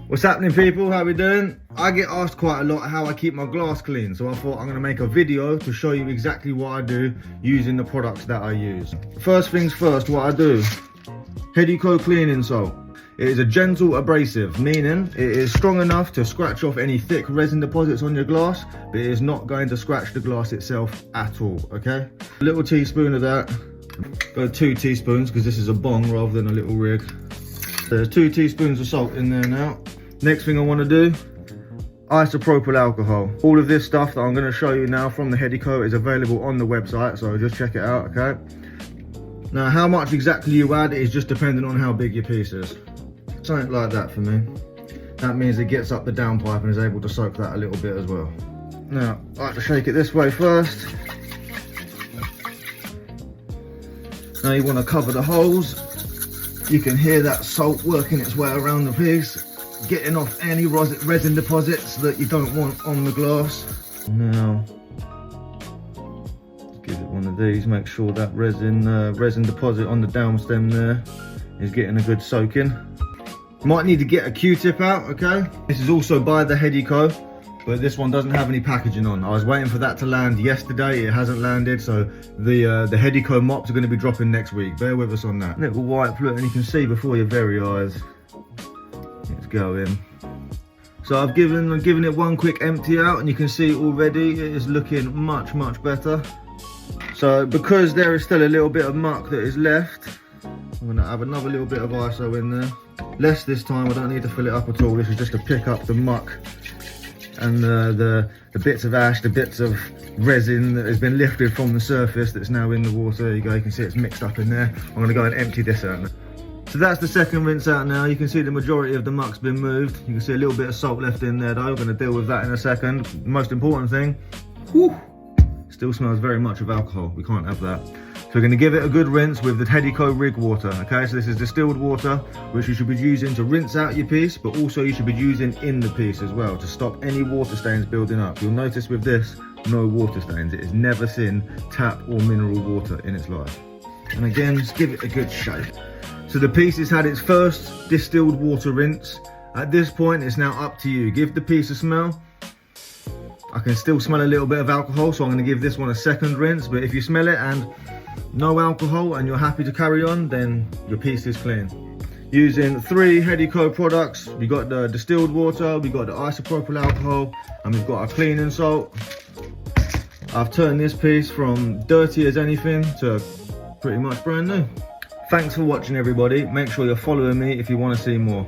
What's happening, people? How we doing? I get asked quite a lot how I keep my glass clean, so I thought I'm going to make a video to show you exactly what I do using the products that I use. First things first, what I do, Hedico cleaning salt. It is a gentle abrasive, meaning it is strong enough to scratch off any thick resin deposits on your glass, but it is not going to scratch the glass itself at all, okay? A little teaspoon of that. Go 2 teaspoons because this is a bong rather than a little rig. There's 2 teaspoons of salt in there now. Next thing I want to do, isopropyl alcohol. All of this stuff that I'm going to show you now from the Hedico is available on the website, so just check it out, okay? Now, how much exactly you add is just depending on how big your piece is. Something like that for me. That means it gets up the downpipe and is able to soak that a little bit as well. Now, I like to shake it this way first. Now you want to cover the holes. You can hear that salt working its way around the piece, getting off any resin deposits that you don't want on the glass. Now, give it one of these, make sure that resin deposit on the down stem there is getting a good soaking. Might need to get a Q-tip out, okay? This is also by the Hedico, but this one doesn't have any packaging on. I was waiting for that to land yesterday, it hasn't landed, so the Hedico mops are going to be dropping next week. Bear with us on that. Little white fluid, and you can see before your very eyes. It's going. So I've given it one quick empty out, and you can see already it is looking much better. So because there is still a little bit of muck that is left, I'm going to have another little bit of ISO in there. Less this time, I don't need to fill it up at all. This is just to pick up the muck and the bits of ash, the bits of resin that has been lifted from the surface that's now in the water. There you go, you can see it's mixed up in there. I'm going to go and empty this out. So that's the second rinse out now. You can see the majority of the muck's been moved. You can see a little bit of salt left in there though. We're going to deal with that in a second. The most important thing, whew, still smells very much of alcohol. We can't have that. So we're going to give it a good rinse with the Hedico rig water, okay? So this is distilled water, which you should be using to rinse out your piece, but also you should be using in the piece as well to stop any water stains building up. You'll notice with this, no water stains. It has never seen tap or mineral water in its life. And again, just give it a good shake. So the piece has had its first distilled water rinse. At this point, it's now up to you. Give the piece a smell. I can still smell a little bit of alcohol, so I'm going to give this one a second rinse, but if you smell it and no alcohol and you're happy to carry on, then your piece is clean. Using 3 Hedico products, we got the distilled water, we got the isopropyl alcohol, and we've got our cleaning salt. I've turned this piece from dirty as anything to pretty much brand new. Thanks for watching, everybody. Make sure you're following me if you want to see more.